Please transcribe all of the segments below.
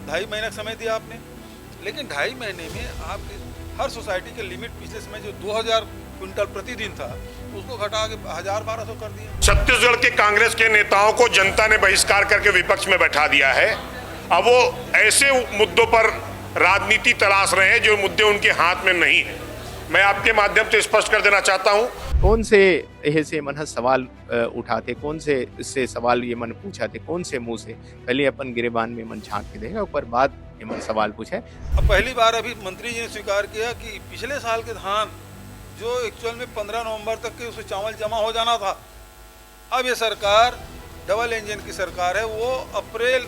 2.5 महीने का समय दिया आपने, लेकिन 2.5 महीने में आप हर सोसाइटी के लिमिट पिछले समय जो 2000 क्विंटल प्रतिदिन था उसको घटा के 1000-1200 कर दिया। छत्तीसगढ़ के कांग्रेस के नेताओं को जनता ने बहिष्कार करके विपक्ष में बैठा दिया है। अब वो ऐसे मुद्दों पर राजनीति तलाश रहे हैं जो मुद्दे उनके हाथ में नहीं है। मैं आपके माध्यम से स्पष्ट कर देना चाहता हूं, कौन से ऐसे मन सवाल उठाते, कौन से इससे सवाल ये मन पूछाते, कौन से मुंह से पहले अपन गिरेबान में मन झांक के देगा, ऊपर बाद ये मन सवाल पूछे। अब पहली बार अभी मंत्री जी ने स्वीकार किया कि पिछले साल के धान जो एक्चुअल में 15 नवंबर तक के उसमें चावल जमा हो जाना था, अब ये सरकार डबल इंजन की सरकार है, वो अप्रैल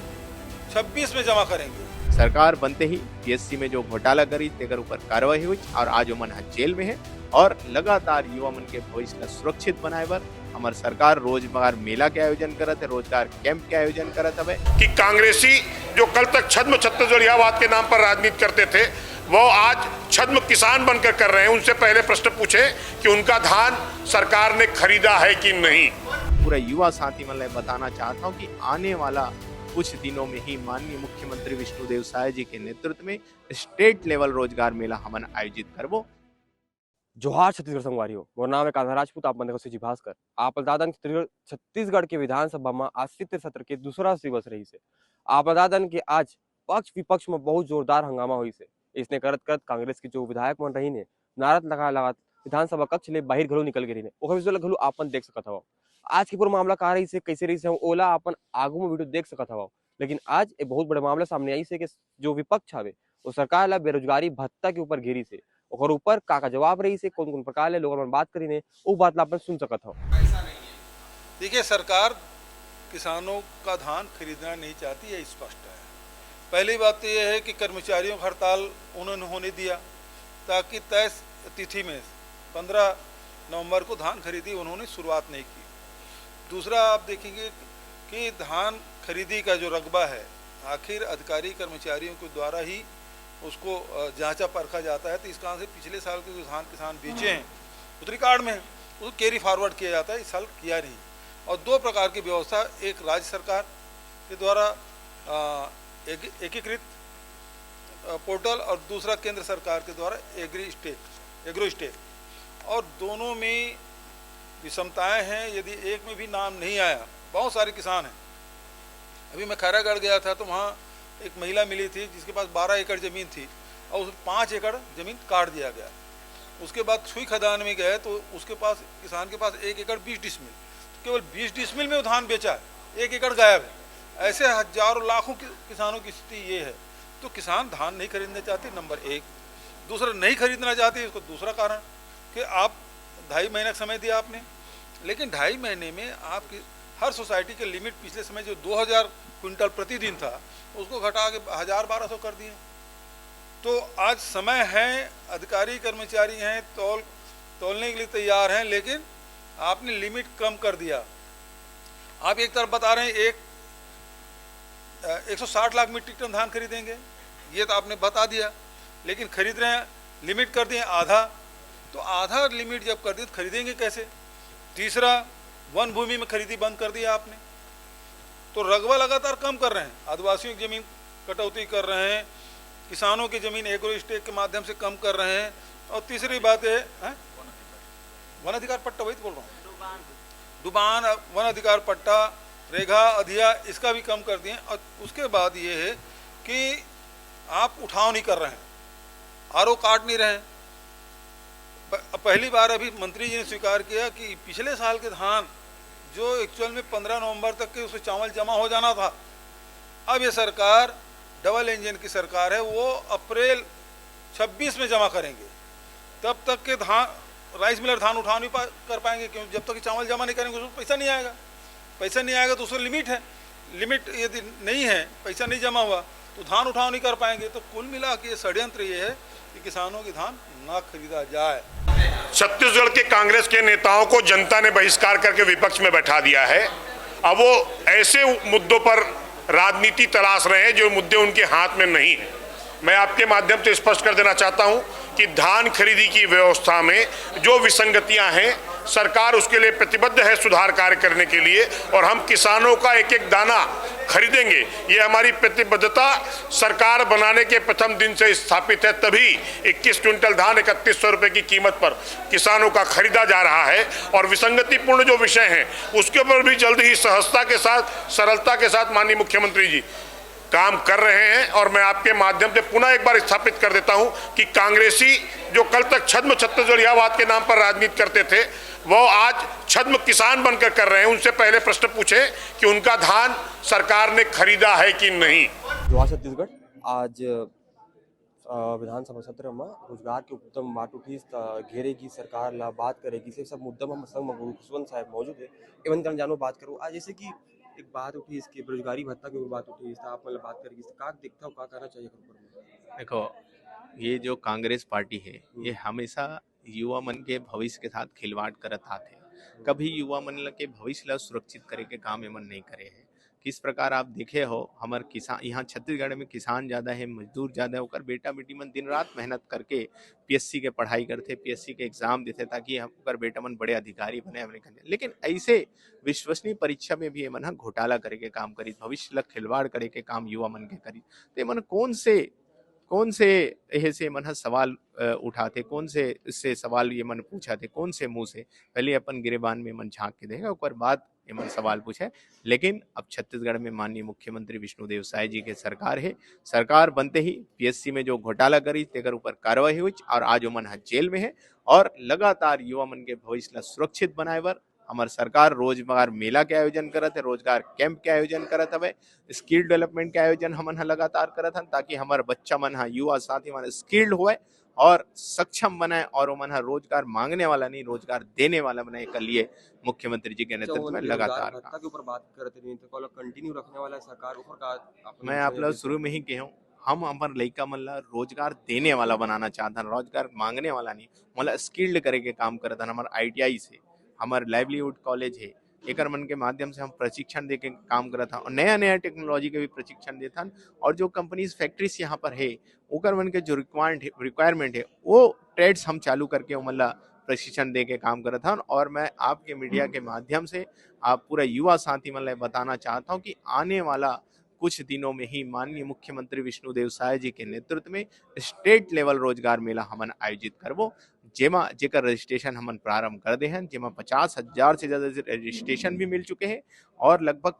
26 में जमा करेंगे। सरकार बनते ही पीएससी में जो घोटाला करी तेकर ऊपर कार्रवाई हुई और आज मन जेल में है और लगातार युवा मन के भविष्य ला सुरक्षित बनाए बर हमार सरकार रोजगार मेला के आयोजन करत है, रोजगार कैंप के आयोजन करत है। कि कांग्रेसी जो कल तक छद्म छत्तीसगढ़ियावाद के नाम पर राजनीति करते थे वो आज छद्म किसान बनकर कर रहे हैं। उनसे पहले प्रश्न पूछे कि उनका धान सरकार ने खरीदा है कि नहीं। पूरा युवा साथी मन बताना चाहता हूँ कि आने वाला कुछ दिनों में ही माननीय मुख्यमंत्री विष्णुदेव साय जी के नेतृत्व में स्टेट लेवल रोजगार मेला हमन आयोजित करबो। जोहार छत्तीसगढ़ संगवारियों, मोर नाम है कान्हा राजपूत। आप मन जी भास्कर। आप दादन छत्तीसगढ़ के विधानसभा में आज शीत सत्र के दूसरा दिवस रही से आप दादन के आज पक्ष विपक्ष में बहुत जोरदार हंगामा हुई से। इसने करत करत कांग्रेस की जो विधायक मन रही ने नारद लगा विधानसभा कक्ष ले बाहर घलो निकल के रही ने ओकर घलो आपन देख सकत हवा। आज के पूरा मामला कहा रही से कैसे रही से ओला अपन आगू में वीडियो देख सकत हवा। लेकिन आज एक बहुत बड़ा मामला सामने आई से कि जो विपक्ष हवे वो सरकार ला बेरोजगारी भत्ता के ऊपर घेरी से और ऊपर का जवाब रही से कौन कौन प्रकार ले लोग बात करी ने वो बात ला अपन सुन सकत हो। देखिए, सरकार किसानों का धान खरीदना नहीं चाहती है, स्पष्ट है। पहली बात तो यह है कि कर्मचारियों का हड़ताल उन्होंने होने दिया ताकि तय तिथि में 15 नवंबर को धान खरीदी उन्होंने शुरुआत नहीं की। दूसरा, आप देखेंगे कि धान खरीदी का जो रकबा है आखिर अधिकारी कर्मचारियों के द्वारा ही उसको जांचा परखा जाता है। तो इस कारण से पिछले साल के जो धान किसान बेचे हैं उस रिकॉर्ड में उसको कैरी फॉरवर्ड किया जाता है, इस साल किया नहीं। और दो प्रकार की व्यवस्था, एक राज्य सरकार के द्वारा एकीकृत पोर्टल और दूसरा केंद्र सरकार के द्वारा एग्रो स्टेट, और दोनों में विषमताएं हैं। यदि एक में भी नाम नहीं आया, बहुत सारे किसान हैं। अभी मैं खैरागढ़ गया था तो वहाँ एक महिला मिली थी जिसके पास 12 एकड़ ज़मीन थी और उसमें 5 एकड़ ज़मीन काट दिया गया। उसके बाद सुई खदान में गए तो उसके पास किसान के पास 1 एकड़ 20 डिसमिल, तो केवल 20 डिसमिल में वो धान बेचा है, 1 एकड़ गायब है। ऐसे हजारों लाखों किसानों की स्थिति ये है। तो किसान धान नहीं खरीदना चाहते, नंबर 1। दूसरा, नहीं खरीदना चाहते इसको दूसरा कारण कि आप 2.5 महीने का समय दिया आपने, लेकिन 2.5 महीने में आपकी हर सोसाइटी के लिमिट पिछले समय जो 2000 क्विंटल प्रतिदिन था उसको घटा के 1000-1200 कर दिए। तो आज समय है, अधिकारी कर्मचारी हैं, तोलने के लिए तैयार हैं, लेकिन आपने लिमिट कम कर दिया। आप एक तरफ बता रहे हैं 160 लाख मीट्रिक टन धान खरीदेंगे, ये तो आपने बता दिया, लेकिन खरीद रहे हैं, लिमिट कर दिए आधा। तो आधा लिमिट जब कर दी तो खरीदेंगे कैसे? तीसरा, वन भूमि में खरीदी बंद कर दिया आपने, तो रकबा लगातार कम कर रहे हैं। आदिवासियों की जमीन कटौती कर रहे हैं, किसानों की जमीन एग्रो स्टेट के माध्यम से कम कर रहे हैं। और तीसरी बात है वन अधिकार पट्टा, वही तो बोल रहा हूँ, डुबान वन अधिकार पट्टा, रेगा अधिया, इसका भी कम कर दिए। और उसके बाद ये है कि आप उठाव नहीं कर रहे हैं, आरओ काट नहीं रहे हैं। पहली बार अभी मंत्री जी ने स्वीकार किया कि पिछले साल के धान जो एक्चुअल में 15 नवंबर तक के उसमें चावल जमा हो जाना था, अब ये सरकार डबल इंजन की सरकार है, वो अप्रैल 26 में जमा करेंगे। तब तक के धान राइस मिलर धान उठा नहीं कर पाएंगे, क्योंकि जब तक चावल जमा नहीं करेंगे उसमें पैसा नहीं आएगा। पैसा नहीं आएगा तो उसमें लिमिट है, लिमिट यदि नहीं है, पैसा नहीं जमा हुआ तो धान उठाव नहीं कर पाएंगे। तो कुल मिला के ये षड्यंत्र ये है कि किसानों की धान ना खरीदा जाए। छत्तीसगढ़ के कांग्रेस के नेताओं को जनता ने बहिष्कार करके विपक्ष में बैठा दिया है। अब वो ऐसे मुद्दों पर राजनीति तलाश रहे हैं जो मुद्दे उनके हाथ में नहीं है। मैं आपके माध्यम से स्पष्ट कर देना चाहता हूं कि धान खरीदी की व्यवस्था में जो विसंगतियां हैं सरकार उसके लिए प्रतिबद्ध है सुधार कार्य करने के लिए, और हम किसानों का एक एक दाना खरीदेंगे। ये हमारी प्रतिबद्धता सरकार बनाने के प्रथम दिन से स्थापित है, तभी 21 क्विंटल धान 3100 रुपए की कीमत पर किसानों का खरीदा जा रहा है। और विसंगतिपूर्ण जो विषय हैं उसके ऊपर भी जल्द ही सहजता के साथ, सरलता के साथ माननीय मुख्यमंत्री जी काम कर रहे हैं। और मैं आपके माध्यम से पुनः एक बार स्थापित कर देता हूं कि कांग्रेसी जो कल तक छद्म छत्तीसगढ़ियावाद के नाम पर राजनीति करते थे, वो आज छद्म किसान बनकर कर रहे हैं। उनसे पहले प्रश्न पूछे कि उनका धान सरकार ने खरीदा है कि नहीं। जोहार छत्तीसगढ़। आज विधानसभा सत्र में रोजगार के उत्तम बाट उठीस घेरेगी सरकार ला बात करेगी से सब मुद्दा में संग खुशवंत साहब मौजूद है। एवं कर जानो बात करूँ आज जैसे कि एक बात उठी इसकी बेरोजगारी भत्ता की बात उठी, आप मतलब बात करेगी का दिखता हो, का करना चाहिए। देखो, ये जो कांग्रेस पार्टी है ये हमेशा युवा मन के भविष्य के साथ खिलवाड़ करत आथे। कभी युवा मन के भविष्य ला सुरक्षित करे के काम एमन नहीं करे है। किस प्रकार आप देखे हो, हमार किसान यहाँ छत्तीसगढ़ में किसान ज़्यादा है, मजदूर ज़्यादा है, ओकर बेटा बेटी मन दिन रात मेहनत करके पीएससी के पढ़ाई करते, पीएससी के एग्जाम देते ताकि ओकर बेटा मन बड़े अधिकारी बने हमने कहे। लेकिन ऐसे विश्वसनीय परीक्षा में भी एमन घोटाला करे के काम करी, भविष्य ला खिलवाड़ करे के काम युवा मन के करी। तो एमन कौन से यह से मन सवाल उठाते, कौन से इससे सवाल ये मन पूछा थे, कौन से मुंह से पहले अपन गिरेबान में मन झांक के देगा, उसके बाद ये मन सवाल पूछे। लेकिन अब छत्तीसगढ़ में माननीय मुख्यमंत्री विष्णुदेव साय जी के सरकार है। सरकार बनते ही पीएससी में जो घोटाला करी तेकर ऊपर कार्रवाई हुई और आज वो मन जेल में है। और लगातार युवा मन के भविष्य ला सुरक्षित बनाए बर हमार सरकार रोजगार मेला के आयोजन करत है, रोजगार कैंप के आयोजन करत हवे, स्किल डेवलपमेंट के आयोजन हमन लगातार करत हन ताकि हमार बच्चा मन युवा साथी मन स्किल्ड हुए और सक्षम बनाए और वो मन रोजगार मांगने वाला नहीं रोजगार देने वाला बनाए। के लिए मुख्यमंत्री जी के नेतृत्व में लगातार के ऊपर बात करते नहीं तो कंटिन्यू रखने वाला सरकार ऊपर का मैं आप लोग शुरू में ही कहूँ, हम हमारे लड़का मन ला रोजगार देने वाला बनाना चाहता, रोजगार मांगने वाला नहीं। मतलब स्किल्ड करे के काम करता। हमारे ITI से हमारे लाइवलीहुड कॉलेज है, एक मन के माध्यम से हम प्रशिक्षण दे के काम करता और नया नया टेक्नोलॉजी के भी प्रशिक्षण देता। और जो कंपनीज फैक्ट्रीज यहाँ पर है ओकर मन के जो रिक्वायरमेंट है वो ट्रेड्स हम चालू करके मतलब प्रशिक्षण दे के काम करता। और मैं आपके मीडिया के माध्यम से आप पूरा युवा साथी मन बताना चाहता हूँ कि आने वाला कुछ दिनों में ही माननीय मुख्यमंत्री विष्णुदेव साय जी के नेतृत्व में स्टेट लेवल रोजगार मेला हमन आयोजित करबो, जेमा जेकर रजिस्ट्रेशन हमन प्रारंभ कर दे हैं, जेमा 50,000 से ज्यादा रजिस्ट्रेशन भी मिल चुके हैं और लगभग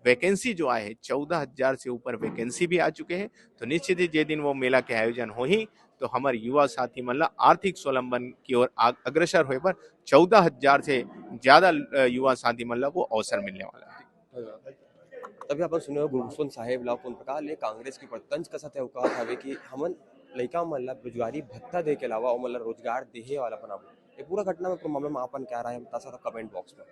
वैकेंसी जो आए है 14,000 से ऊपर वैकेंसी भी आ चुके हैं। तो निश्चित ही जे दिन वो मेला के आयोजन हो ही तो हमारे युवा साथी मन आर्थिक स्वावलंबन की ओर अग्रसर हुए पर 14,000 से ज्यादा युवा साथी मन को अवसर मिलने वाला है। तभी अपन सुने गुरुकुल साहेब ला कौन प्रकार ले कांग्रेस की प्रतंज कसत है औकात हवे कि हमन लइका मन ला बेरोजगारी भत्ता दे के अलावा ओ मन ला रोजगार देहे वाला बनाबो। ये पूरा घटना में मामला में अपन क्या राय है बता सकता कमेंट बॉक्स में।